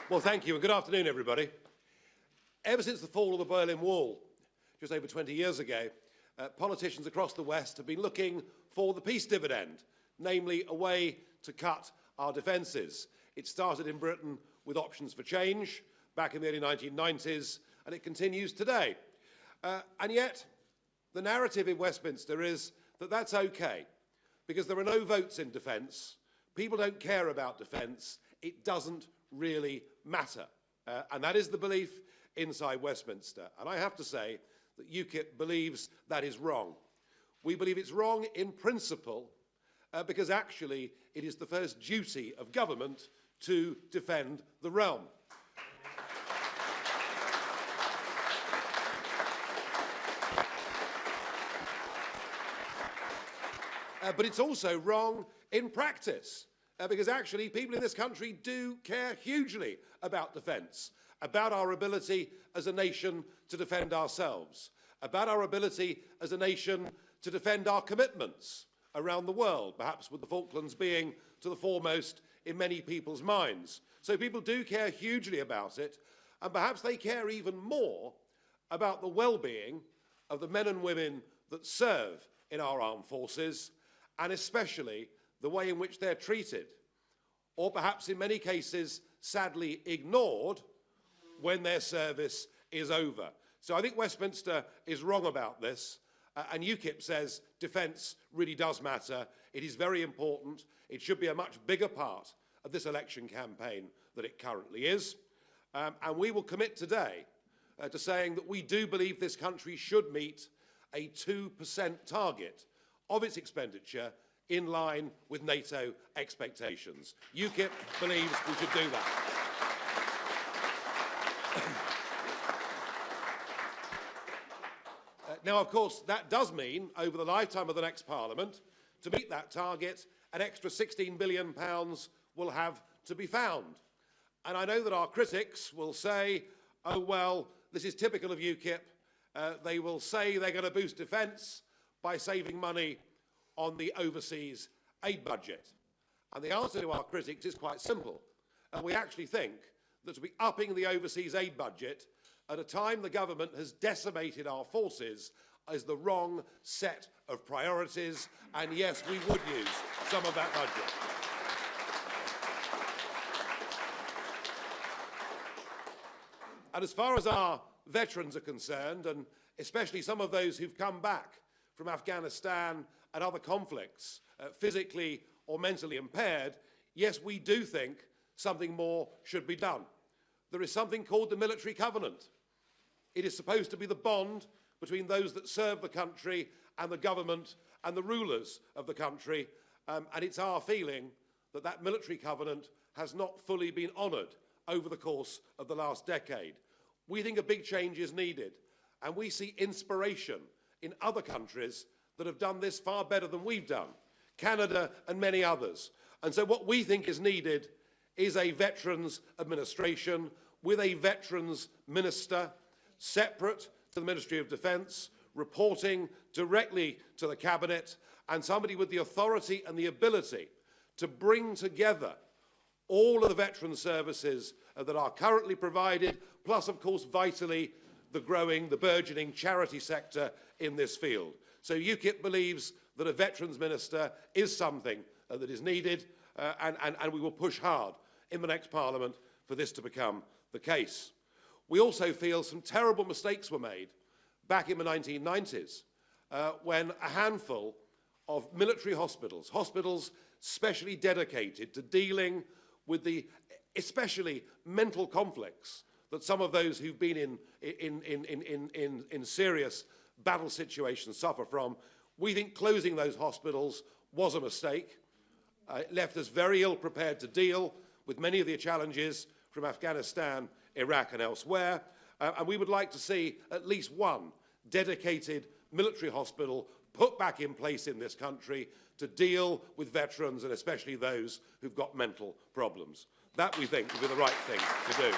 Well, thank you, and good afternoon, everybody. Ever since the fall of the Berlin Wall, just over 20 years ago, politicians across the West have been looking for the peace dividend, namely a way to cut our defences. It started in Britain with options for change back in the early 1990s, and it continues today. And yet, the narrative in Westminster is that that's okay, because there are no votes in defence, people don't care about defence, it doesn't really matter. And that is the belief inside Westminster. And I have to say that UKIP believes that is wrong. We believe it's wrong in principle, because actually it is the first duty of government to defend the realm. But it's also wrong in practice, because actually people in this country do care hugely about defence, about our ability as a nation to defend ourselves, about our ability as a nation to defend our commitments around the world, perhaps with the Falklands being to the foremost in many people's minds. So people do care hugely about it, and perhaps they care even more about the well-being of the men and women that serve in our armed forces, and especially the way in which they're treated, or perhaps in many cases sadly ignored when their service is over. So I think Westminster is wrong about this, and UKIP says defence really does matter. It is very important. It should be a much bigger part of this election campaign than it currently is. And we will commit today to saying that we do believe this country should meet a 2% target of its expenditure in line with NATO expectations. UKIP believes we should do that. Now, of course, that does mean, over the lifetime of the next Parliament, to meet that target, an extra £16 billion will have to be found. And I know that our critics will say, oh, well, this is typical of UKIP. They will say they're going to boost defence by saving money on the overseas aid budget. And the answer to our critics is quite simple. And we actually think that to be upping the overseas aid budget at a time the government has decimated our forces is the wrong set of priorities. And yes, we would use some of that budget. And as far as our veterans are concerned, and especially some of those who've come back from Afghanistan and other conflicts, physically or mentally impaired, yes, we do think something more should be done. There is something called the military covenant. It is supposed to be the bond between those that serve the country and the government and the rulers of the country, and it's our feeling that that military covenant has not fully been honoured over the course of the last decade. We think a big change is needed, and we see inspiration in other countries that have done this far better than we've done, Canada and many others. And so what we think is needed is a veterans administration with a veterans minister, separate to the Ministry of Defence, reporting directly to the Cabinet, and somebody with the authority and the ability to bring together all of the veteran services that are currently provided, plus, of course, vitally, the burgeoning charity sector in this field. So UKIP believes that a veterans minister is something that is needed, and we will push hard in the next Parliament for this to become the case. We also feel some terrible mistakes were made back in the 1990s when a handful of military hospitals, hospitals specially dedicated to dealing with the especially mental conflicts that some of those who've been in serious battle situations suffer from. We think closing those hospitals was a mistake. It left us very ill prepared to deal with many of the challenges from Afghanistan, Iraq and elsewhere. And we would like to see at least one dedicated military hospital put back in place in this country to deal with veterans and especially those who've got mental problems. That, we think, would be the right thing to do.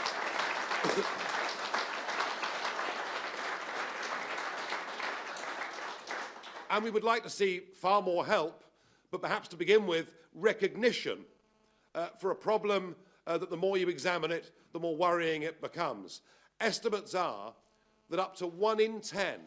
And we would like to see far more help, but perhaps to begin with, recognition for a problem that the more you examine it, the more worrying it becomes. Estimates are that up to 1 in 10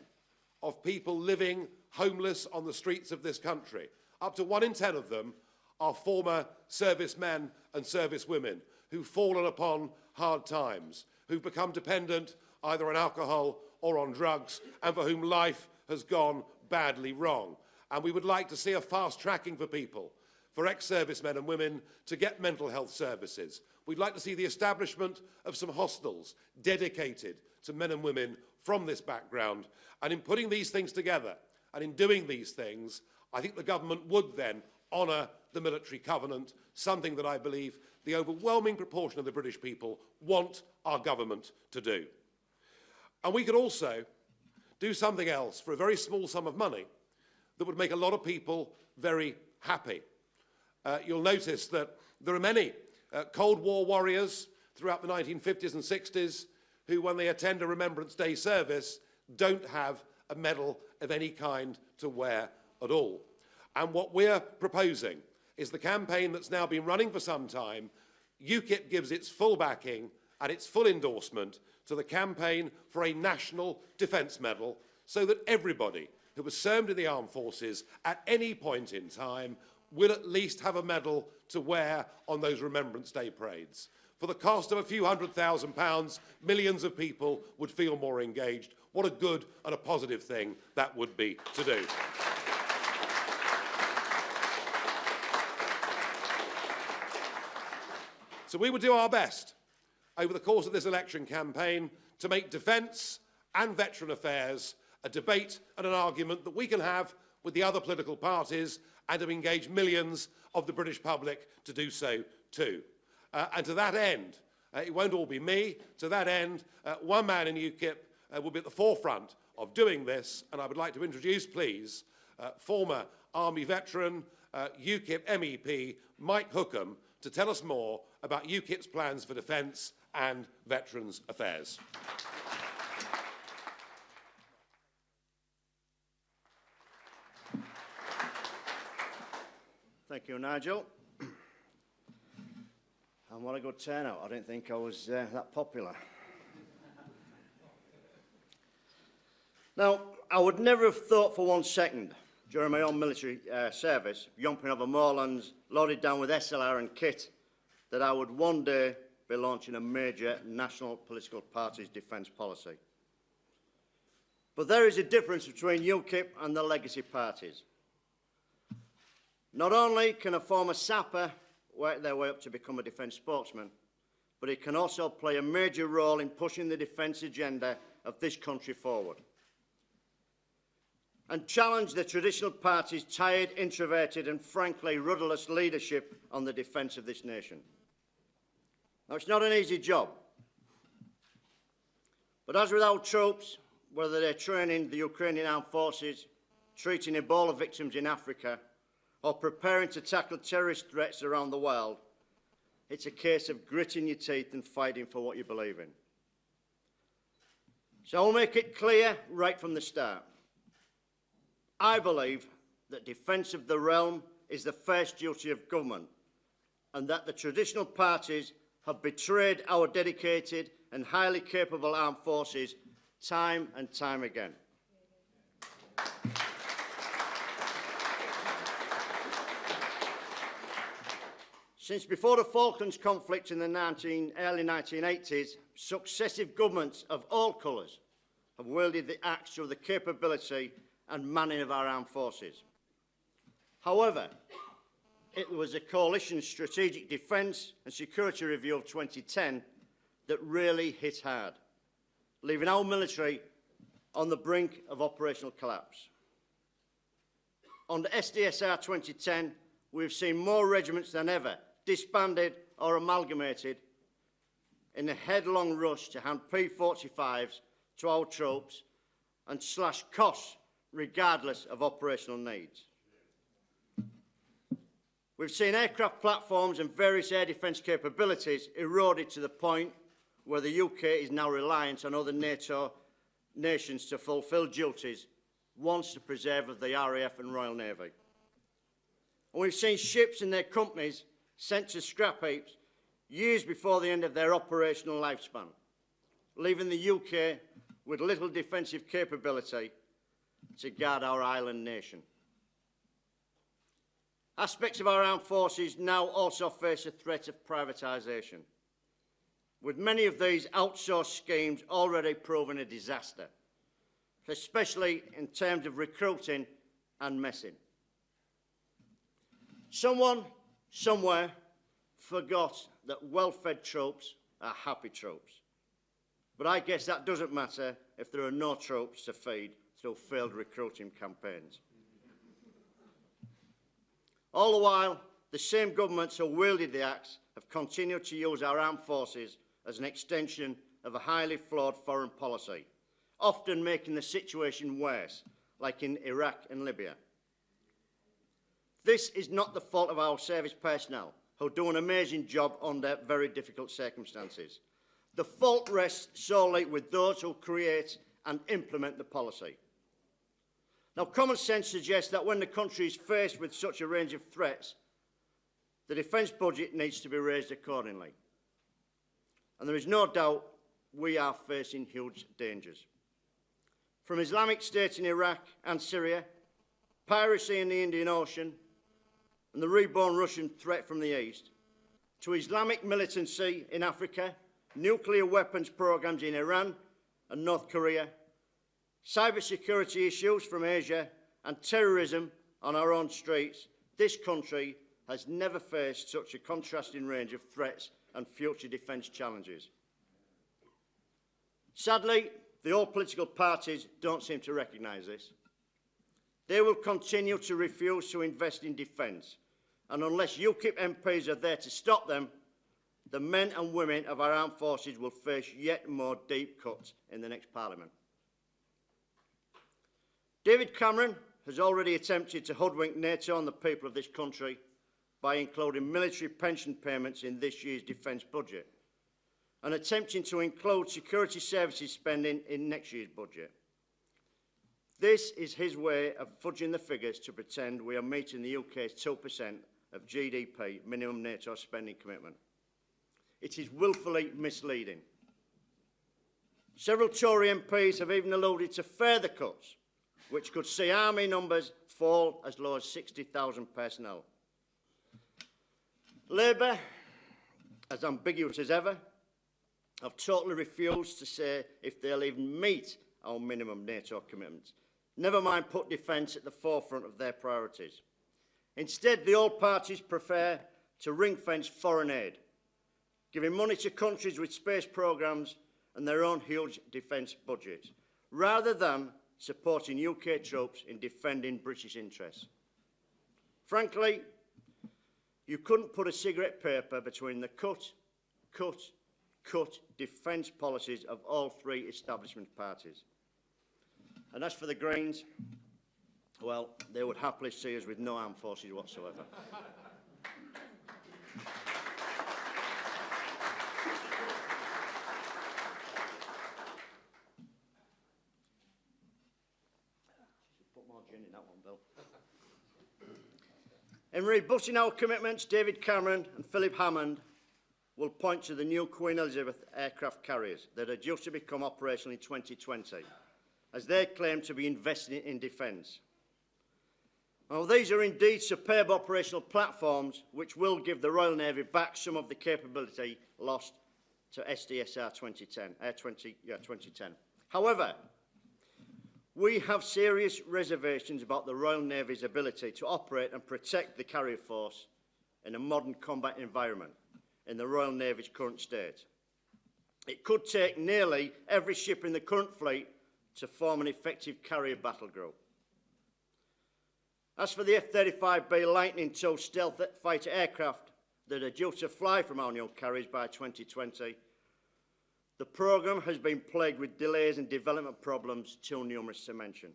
of people living homeless on the streets of this country, up to 1 in 10 of them are former servicemen and servicewomen who've fallen upon hard times, who've become dependent either on alcohol or on drugs, and for whom life has gone badly wrong. And we would like to see a fast tracking for people, for ex-servicemen and women to get mental health services. We'd like to see the establishment of some hostels dedicated to men and women from this background. And in putting these things together, and in doing these things, I think the government would then honour the military covenant, something that I believe the overwhelming proportion of the British people want our government to do. And we could also do something else for a very small sum of money that would make a lot of people very happy. You'll notice that there are many Cold War warriors throughout the 1950s and 60s who, when they attend a Remembrance Day service, don't have a medal of any kind to wear at all. And what we're proposing is the campaign that's now been running for some time. UKIP gives its full backing and its full endorsement to the campaign for a national defence medal, so that everybody who was served in the armed forces at any point in time will at least have a medal to wear on those Remembrance Day parades. For the cost of a few £100,000, millions of people would feel more engaged. What a good and a positive thing that would be to do. So we will do our best over the course of this election campaign to make defence and veteran affairs a debate and an argument that we can have with the other political parties, and to engage millions of the British public to do so too. And to that end, it won't all be me, to that end, one man in UKIP will be at the forefront of doing this, and I would like to introduce, please, former Army veteran, UKIP MEP, Mike Hookam, to tell us more about UKIP's plans for defence and veterans' affairs. Thank you, Nigel. And what a good turnout. I didn't think I was that popular. Now, I would never have thought for 1 second during my own military service, jumping over moorlands, loaded down with SLR and kit, that I would one day be launching a major national political party's defence policy. But there is a difference between UKIP and the legacy parties. Not only can a former sapper work their way up to become a defence spokesman, but it can also play a major role in pushing the defence agenda of this country forward and challenge the traditional party's tired, introverted and frankly rudderless leadership on the defence of this nation. Now, it's not an easy job, but as with our troops, whether they're training the Ukrainian armed forces, treating Ebola victims in Africa, or preparing to tackle terrorist threats around the world, it's a case of gritting your teeth and fighting for what you believe in. So I'll make it clear right from the start. I believe that defence of the realm is the first duty of government, and that the traditional parties have betrayed our dedicated and highly capable armed forces time and time again. Since before the Falklands conflict in the early 1980s, successive governments of all colours have wielded the axe of the capability and manning of our armed forces. However, it was a coalition strategic defence and security review of 2010 that really hit hard, leaving our military on the brink of operational collapse. Under SDSR 2010, we've seen more regiments than ever disbanded or amalgamated in a headlong rush to hand P45s to our troops and slash costs regardless of operational needs. We've seen aircraft platforms and various air defence capabilities eroded to the point where the UK is now reliant on other NATO nations to fulfil duties once the preserve of the RAF and Royal Navy. And we've seen ships and their companies sent to scrap heaps years before the end of their operational lifespan, leaving the UK with little defensive capability to guard our island nation. Aspects of our armed forces now also face a threat of privatisation, with many of these outsourced schemes already proving a disaster, especially in terms of recruiting and messing. Someone, somewhere, forgot that well-fed troops are happy troops. But I guess that doesn't matter if there are no troops to feed through failed recruiting campaigns. All the while, the same governments who wielded the axe have continued to use our armed forces as an extension of a highly flawed foreign policy, often making the situation worse, like in Iraq and Libya. This is not the fault of our service personnel, who do an amazing job under very difficult circumstances. The fault rests solely with those who create and implement the policy. Now, common sense suggests that when the country is faced with such a range of threats, the defence budget needs to be raised accordingly. And there is no doubt we are facing huge dangers. From Islamic State in Iraq and Syria, piracy in the Indian Ocean, and the reborn Russian threat from the east, to Islamic militancy in Africa, nuclear weapons programs in Iran and North Korea, cybersecurity issues from Asia, and terrorism on our own streets, this country has never faced such a contrasting range of threats and future defence challenges. Sadly, the all political parties don't seem to recognise this. They will continue to refuse to invest in defence, and unless UKIP MPs are there to stop them, the men and women of our armed forces will face yet more deep cuts in the next Parliament. David Cameron has already attempted to hoodwink NATO and the people of this country by including military pension payments in this year's defence budget and attempting to include security services spending in next year's budget. This is his way of fudging the figures to pretend we are meeting the UK's 2% of GDP minimum NATO spending commitment. It is willfully misleading. Several Tory MPs have even alluded to further cuts, which could see army numbers fall as low as 60,000 personnel. Labour, as ambiguous as ever, have totally refused to say if they'll even meet our minimum NATO commitments, never mind put defence at the forefront of their priorities. Instead, the all parties prefer to ring-fence foreign aid, giving money to countries with space programmes and their own huge defence budgets, rather than supporting UK troops in defending British interests. Frankly, you couldn't put a cigarette paper between the cut defence policies of all three establishment parties. And as for the Greens, well, they would happily see us with no armed forces whatsoever. Put more gin in that one, Bill. In rebutting our commitments, David Cameron and Philip Hammond will point to the new Queen Elizabeth aircraft carriers that are due to become operational in 2020, as they claim to be investing in defence. Well, these are indeed superb operational platforms which will give the Royal Navy back some of the capability lost to SDSR 2010. However, we have serious reservations about the Royal Navy's ability to operate and protect the carrier force in a modern combat environment in the Royal Navy's current state. It could take nearly every ship in the current fleet to form an effective carrier battle group. As for the F-35B Lightning II stealth fighter aircraft that are due to fly from our new carriers by 2020, the programme has been plagued with delays and development problems too numerous to mention.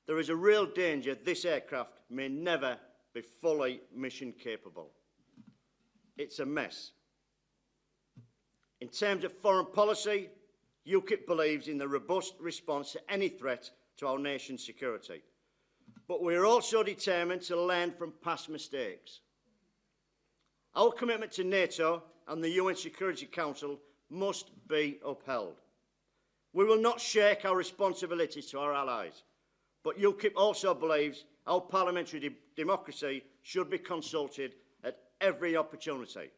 There is a real danger this aircraft may never be fully mission capable. It's a mess. In terms of foreign policy, UKIP believes in the robust response to any threat to our nation's security. But we are also determined to learn from past mistakes. Our commitment to NATO and the UN Security Council must be upheld. We will not shirk our responsibilities to our allies, but UKIP also believes our parliamentary democracy should be consulted at every opportunity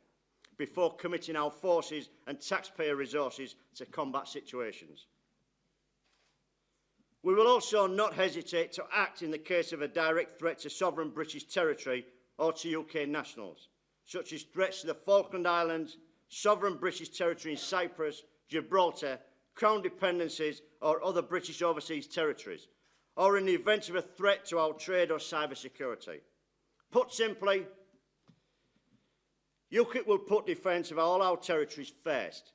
before committing our forces and taxpayer resources to combat situations. We will also not hesitate to act in the case of a direct threat to sovereign British territory or to UK nationals, such as threats to the Falkland Islands, sovereign British territory in Cyprus, Gibraltar, Crown dependencies or other British overseas territories, or in the event of a threat to our trade or cyber security. Put simply, UKIP will put defence of all our territories first,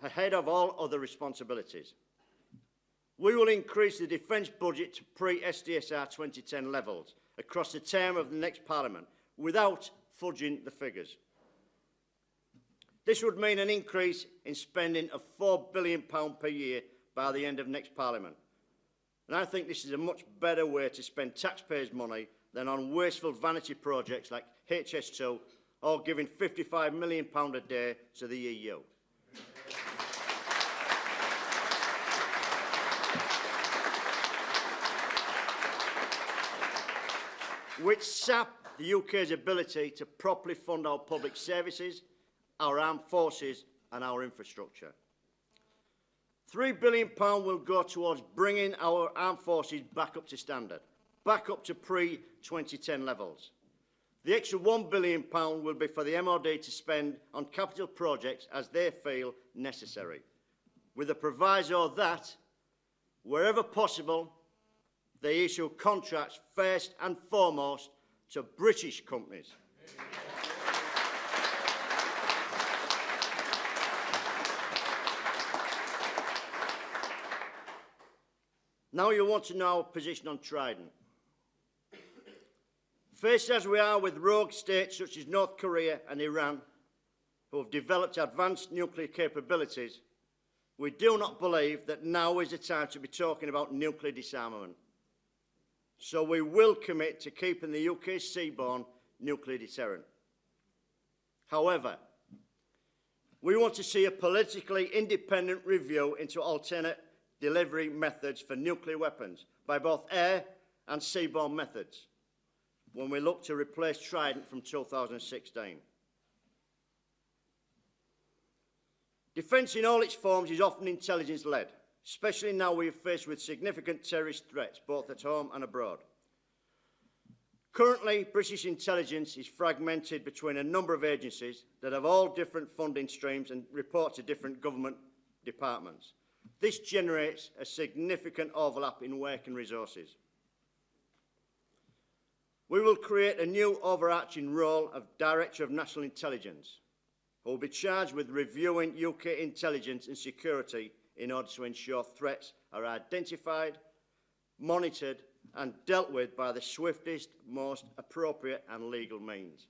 ahead of all other responsibilities. We will increase the defence budget to pre-SDSR 2010 levels across the term of the next Parliament without fudging the figures. This would mean an increase in spending of £4 billion per year by the end of next Parliament. And I think this is a much better way to spend taxpayers' money than on wasteful vanity projects like HS2 or giving £55 million a day to the EU. Which sap the UK's ability to properly fund our public services, our armed forces and our infrastructure. £3 billion will go towards bringing our armed forces back up to standard, back up to pre-2010 levels. The extra £1 billion will be for the MOD to spend on capital projects as they feel necessary, with the proviso that, wherever possible, they issue contracts first and foremost to British companies. Now you want to know our position on Trident. Faced as we are with rogue states such as North Korea and Iran, who have developed advanced nuclear capabilities, we do not believe that now is the time to be talking about nuclear disarmament. So we will commit to keeping the UK's seaborne nuclear deterrent. However, we want to see a politically independent review into alternate delivery methods for nuclear weapons by both air and seaborne methods when we look to replace Trident from 2016. Defence in all its forms is often intelligence-led, especially now we are faced with significant terrorist threats, both at home and abroad. Currently, British intelligence is fragmented between a number of agencies that have all different funding streams and report to different government departments. This generates a significant overlap in work and resources. We will create a new overarching role of Director of National Intelligence, who will be charged with reviewing UK intelligence and security in order to ensure threats are identified, monitored and dealt with by the swiftest, most appropriate and legal means.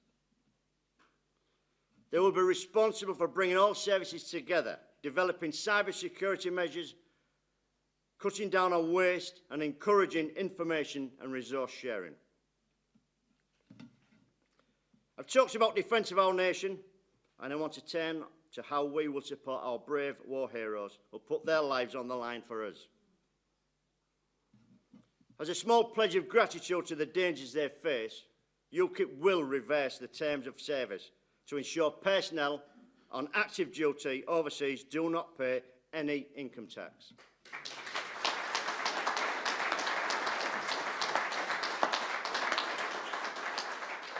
They will be responsible for bringing all services together, developing cyber security measures, cutting down on waste and encouraging information and resource sharing. I've talked about defence of our nation, and I want to turn to how we will support our brave war heroes who put their lives on the line for us. As a small pledge of gratitude to the dangers they face, UKIP will reverse the terms of service to ensure personnel on active duty overseas do not pay any income tax.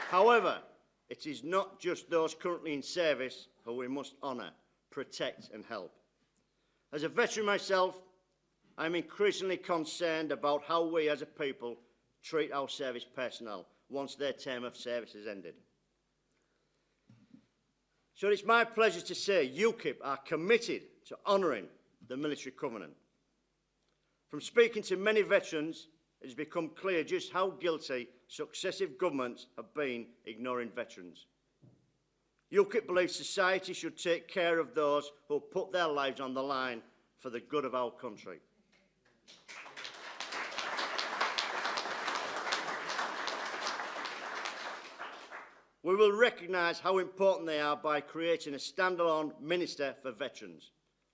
However, it is not just those currently in service who we must honour, protect and help. As a veteran myself, I am increasingly concerned about how we as a people treat our service personnel once their term of service has ended. So it's my pleasure to say UKIP are committed to honouring the military covenant. From speaking to many veterans, it has become clear just how guilty successive governments have been ignoring veterans. UKIP believes society should take care of those who put their lives on the line for the good of our country. We will recognise how important they are by creating a standalone Minister for Veterans,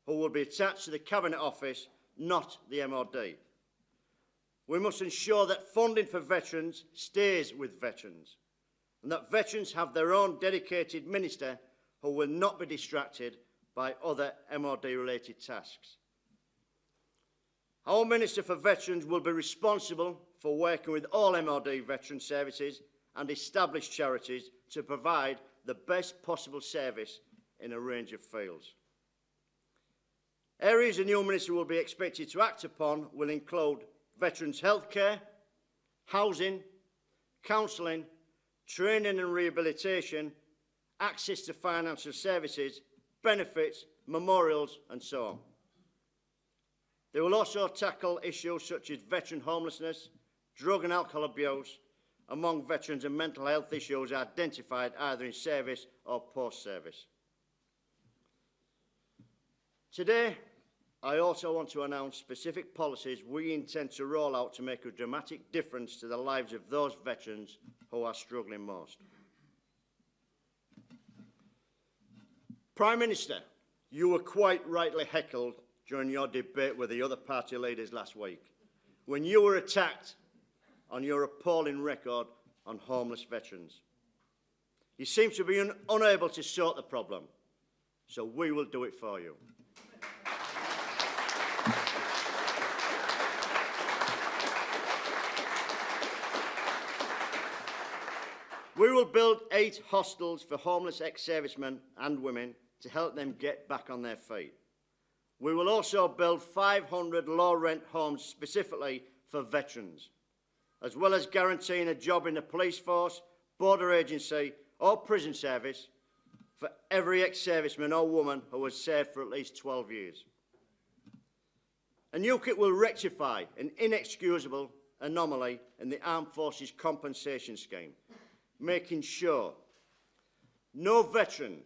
who will be attached to the Cabinet Office, not the MOD. We must ensure that funding for veterans stays with veterans, and that veterans have their own dedicated minister who will not be distracted by other MOD-related tasks. Our Minister for Veterans will be responsible for working with all MOD veteran services and established charities to provide the best possible service in a range of fields. Areas a new Minister will be expected to act upon will include veterans' healthcare, housing, counselling, training and rehabilitation, access to financial services, benefits, memorials and so on. They will also tackle issues such as veteran homelessness, drug and alcohol abuse among veterans and mental health issues identified either in service or post-service. Today, I also want to announce specific policies we intend to roll out to make a dramatic difference to the lives of those veterans who are struggling most. Prime Minister, you were quite rightly heckled during your debate with the other party leaders last week, when you were attacked on your appalling record on homeless veterans. You seem to be unable to sort the problem, so we will do it for you. We will build 8 hostels for homeless ex-servicemen and women to help them get back on their feet. We will also build 500 low-rent homes specifically for veterans, as well as guaranteeing a job in the police force, border agency or prison service for every ex-serviceman or woman who has served for at least 12 years. And UKIP will rectify an inexcusable anomaly in the Armed Forces Compensation Scheme, making sure no veteran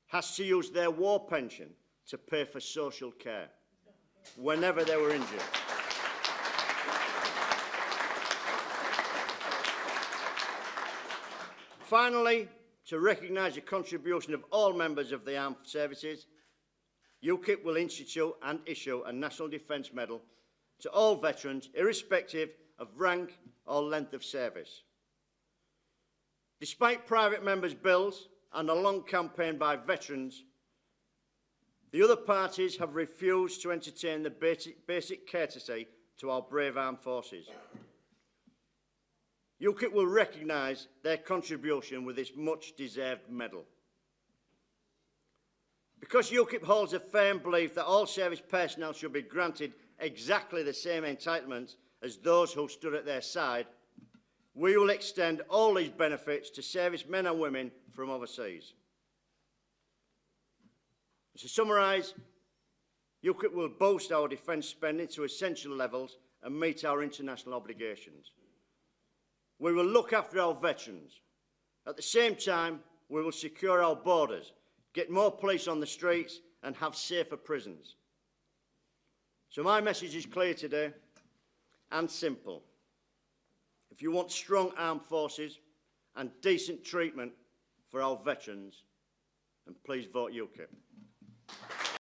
has to use their war pension to pay for social care whenever they were injured. Finally, to recognise the contribution of all members of the armed services, UKIP will institute and issue a National Defence Medal to all veterans, irrespective of rank or length of service. Despite private members' bills and a long campaign by veterans, the other parties have refused to entertain the basic courtesy to our brave armed forces. UKIP will recognise their contribution with this much-deserved medal. Because UKIP holds a firm belief that all service personnel should be granted exactly the same entitlements as those who stood at their side, we will extend all these benefits to servicemen and women from overseas. To summarise, UKIP will boost our defence spending to essential levels and meet our international obligations. We will look after our veterans. At the same time, we will secure our borders, get more police on the streets and have safer prisons. So my message is clear today and simple. If you want strong armed forces and decent treatment for our veterans, then please vote UKIP.